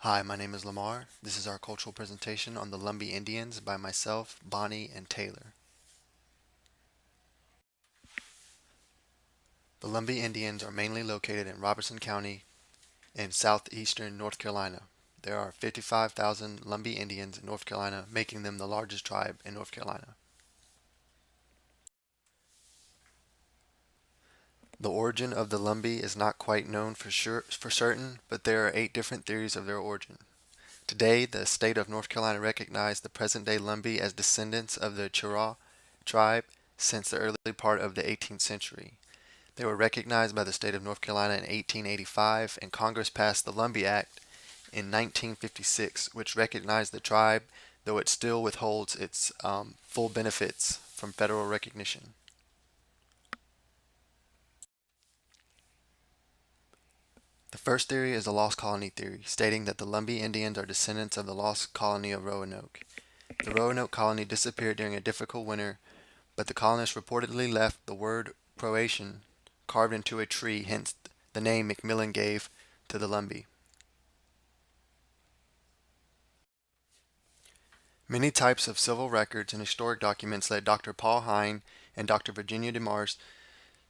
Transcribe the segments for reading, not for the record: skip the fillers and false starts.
Hi, my name is Lamar. This is our cultural presentation on the Lumbee Indians by myself, Bonnie, and Taylor. The Lumbee Indians are mainly located in Robertson County in southeastern North Carolina. There are 55,000 Lumbee Indians in North Carolina, making them the largest tribe in North Carolina. The origin of the Lumbee is not quite known for certain, but there are 8 different theories of their origin. Today, the state of North Carolina recognized the present-day Lumbee as descendants of the Chiraw tribe since the early part of the 18th century. They were recognized by the state of North Carolina in 1885, and Congress passed the Lumbee Act in 1956, which recognized the tribe, though it still withholds its full benefits from federal recognition. The first theory is the lost colony theory, stating that the Lumbee Indians are descendants of the lost colony of Roanoke. The Roanoke colony disappeared during a difficult winter, but the colonists reportedly left the word Croatian carved into a tree, hence the name Macmillan gave to the Lumbee. Many types of civil records and historic documents led Dr. Paul Hine and Dr. Virginia DeMars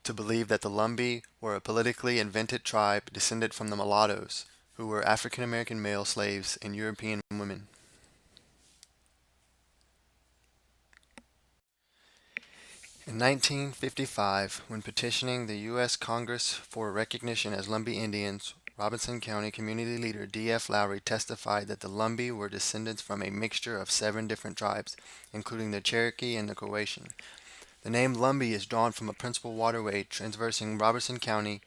to believe that the Lumbee were a politically invented tribe descended from the mulattoes, who were African American male slaves and European women. In 1955, when petitioning the U.S. Congress for recognition as Lumbee Indians, Robinson County community leader D.F. Lowry testified that the Lumbee were descendants from a mixture of 7 different tribes, including the Cherokee and the Croatian. The name Lumbee is drawn from a principal waterway traversing Robertson County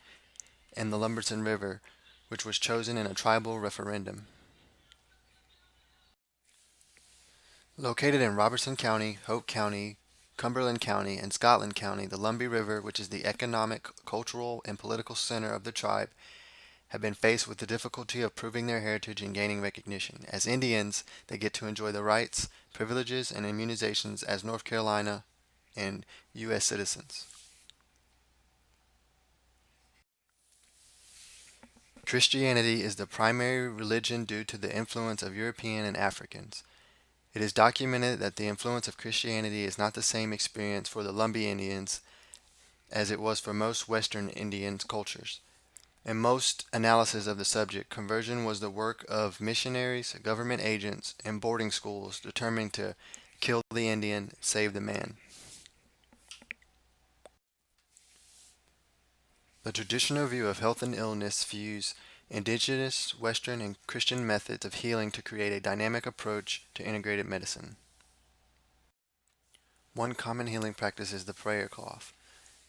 and the Lumberton River, which was chosen in a tribal referendum. Located in Robertson County, Hope County, Cumberland County, and Scotland County, the Lumbee River, which is the economic, cultural, and political center of the tribe, have been faced with the difficulty of proving their heritage and gaining recognition. As Indians, they get to enjoy the rights, privileges, and immunizations as North Carolina and U.S. citizens. Christianity is the primary religion due to the influence of European and Africans. It is documented that the influence of Christianity is not the same experience for the Lumbee Indians as it was for most Western Indian cultures. In most analysis of the subject, conversion was the work of missionaries, government agents, and boarding schools determined to kill the Indian, save the man. The traditional view of health and illness views indigenous, Western, and Christian methods of healing to create a dynamic approach to integrated medicine. One common healing practice is the prayer cloth.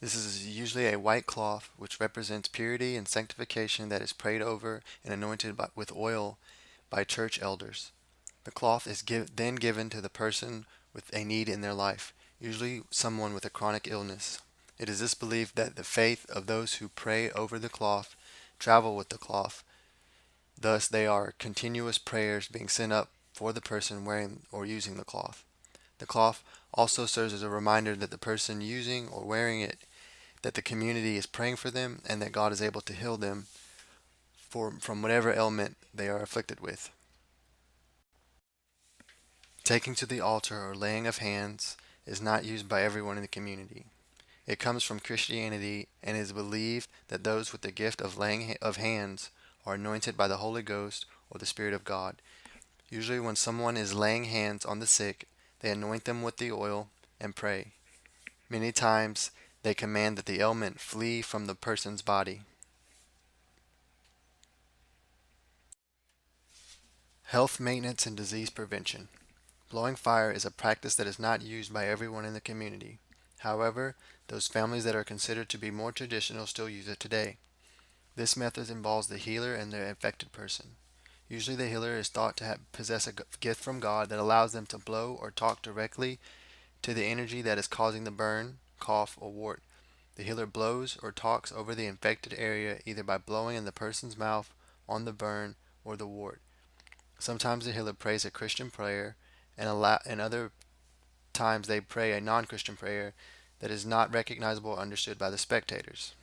This is usually a white cloth which represents purity and sanctification that is prayed over and anointed with oil by church elders. The cloth is then given to the person with a need in their life, usually someone with a chronic illness. It is this belief that the faith of those who pray over the cloth travel with the cloth. Thus, they are continuous prayers being sent up for the person wearing or using the cloth. The cloth also serves as a reminder that the person using or wearing it, that the community is praying for them and that God is able to heal them from whatever ailment they are afflicted with. Taking to the altar or laying of hands is not used by everyone in the community. It comes from Christianity and is believed that those with the gift of laying of hands are anointed by the Holy Ghost or the Spirit of God. Usually when someone is laying hands on the sick, they anoint them with the oil and pray. Many times they command that the ailment flee from the person's body. Health maintenance and disease prevention. Blowing fire is a practice that is not used by everyone in the community. However, those families that are considered to be more traditional still use it today. This method involves the healer and the affected person. Usually the healer is thought to possess a gift from God that allows them to blow or talk directly to the energy that is causing the burn, cough, or wart. The healer blows or talks over the infected area either by blowing in the person's mouth, on the burn, or the wart. Sometimes the healer prays a Christian prayer, and other times they pray a non-Christian prayer that is not recognizable or understood by the spectators.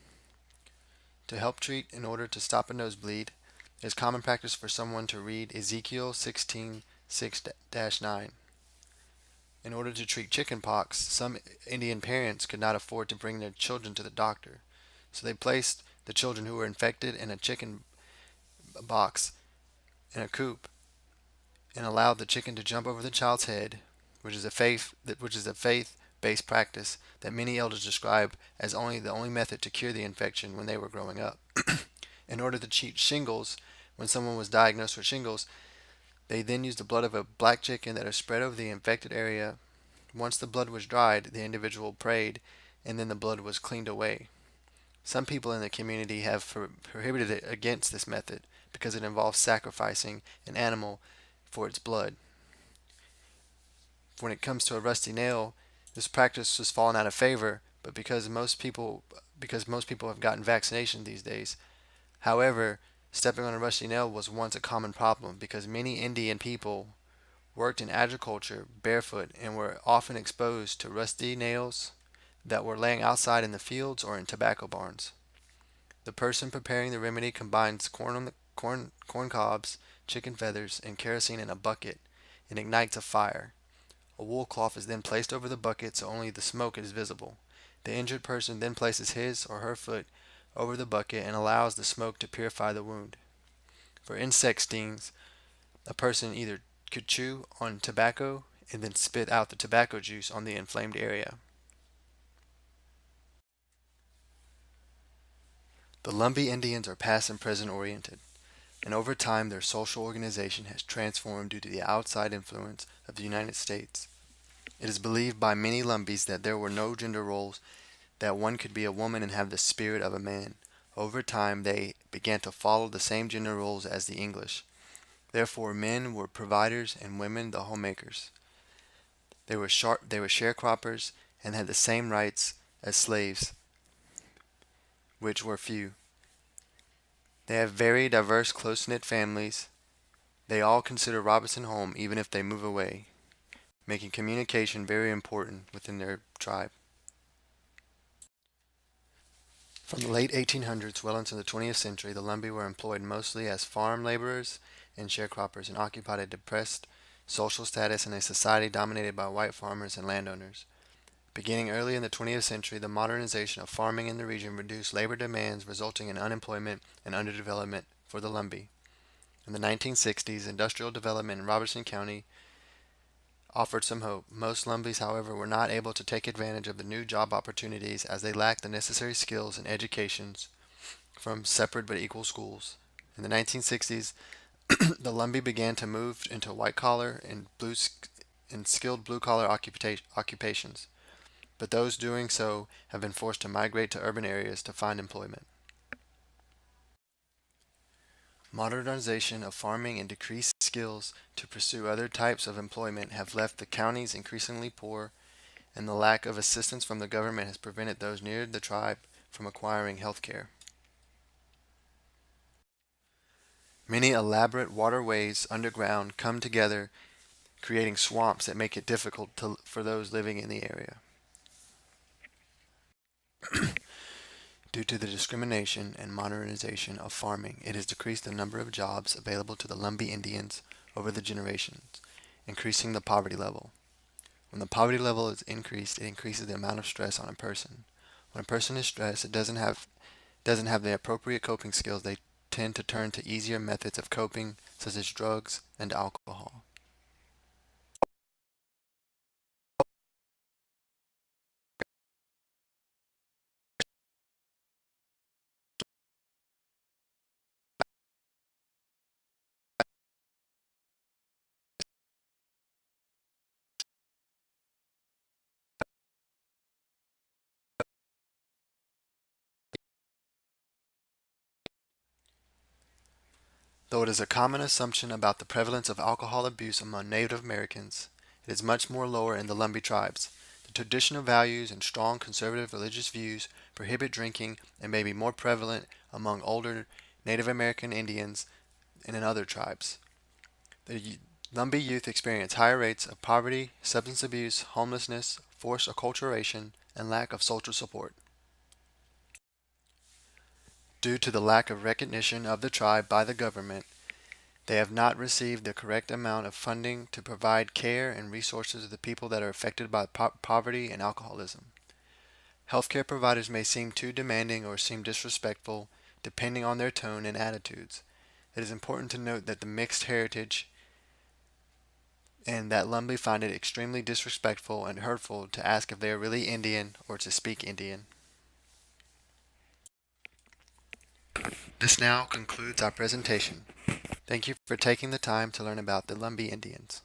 To help treat in order to stop a nosebleed, It's common practice for someone to read Ezekiel 16:6-9. In order to treat chicken pox, some Indian parents could not afford to bring their children to the doctor, so they placed the children who were infected in a chicken box in a coop and allowed the chicken to jump over the child's head, which is a faith-based practice that many elders describe as the only method to cure the infection when they were growing up. In order to treat shingles, when someone was diagnosed with shingles, they then used the blood of a black chicken that was spread over the infected area. Once the blood was dried, the individual prayed, and then the blood was cleaned away. Some people in the community have prohibited it against this method because it involves sacrificing an animal for its blood. When it comes to a rusty nail, this practice has fallen out of favor, but because most people have gotten vaccination these days. However, stepping on a rusty nail was once a common problem because many Indian people worked in agriculture barefoot and were often exposed to rusty nails that were laying outside in the fields or in tobacco barns. The person preparing the remedy combines corn cobs, chicken feathers, and kerosene in a bucket and ignites a fire. A wool cloth is then placed over the bucket so only the smoke is visible. The injured person then places his or her foot over the bucket and allows the smoke to purify the wound. For insect stings, a person either could chew on tobacco and then spit out the tobacco juice on the inflamed area. The Lumbee Indians are past and present oriented, and over time their social organization has transformed due to the outside influence of the United States. It is believed by many Lumbees that there were no gender roles, that one could be a woman and have the spirit of a man. Over time, they began to follow the same gender roles as the English. Therefore, men were providers and women the homemakers. They were sharecroppers and had the same rights as slaves, which were few. They have very diverse, close-knit families. They all consider Robinson home even if they move away, making communication very important within their tribe. From the late 1800s well into the 20th century, the Lumbee were employed mostly as farm laborers and sharecroppers and occupied a depressed social status in a society dominated by white farmers and landowners. Beginning early in the 20th century, the modernization of farming in the region reduced labor demands, resulting in unemployment and underdevelopment for the Lumbee. In the 1960s, industrial development in Robertson County offered some hope. Most Lumbees, however, were not able to take advantage of the new job opportunities as they lacked the necessary skills and educations from separate but equal schools. In the 1960s, the Lumbee began to move into white collar and skilled blue collar occupations, but those doing so have been forced to migrate to urban areas to find employment. Modernization of farming and decreased skills to pursue other types of employment have left the counties increasingly poor, and the lack of assistance from the government has prevented those near the tribe from acquiring health care. Many elaborate waterways underground come together, creating swamps that make it difficult for those living in the area. Due to the discrimination and modernization of farming, it has decreased the number of jobs available to the Lumbee Indians over the generations, increasing the poverty level. When the poverty level is increased, it increases the amount of stress on a person. When a person is stressed, it doesn't have the appropriate coping skills. They tend to turn to easier methods of coping, such as drugs and alcohol. Though it is a common assumption about the prevalence of alcohol abuse among Native Americans, it is much more lower in the Lumbee tribes. The traditional values and strong conservative religious views prohibit drinking and may be more prevalent among older Native American Indians and in other tribes. The Lumbee youth experience higher rates of poverty, substance abuse, homelessness, forced acculturation, and lack of social support. Due to the lack of recognition of the tribe by the government, they have not received the correct amount of funding to provide care and resources to the people that are affected by poverty and alcoholism. Healthcare providers may seem too demanding or seem disrespectful, depending on their tone and attitudes. It is important to note that the mixed heritage and that Lumbee find it extremely disrespectful and hurtful to ask if they are really Indian or to speak Indian. This now concludes our presentation. Thank you for taking the time to learn about the Lumbee Indians.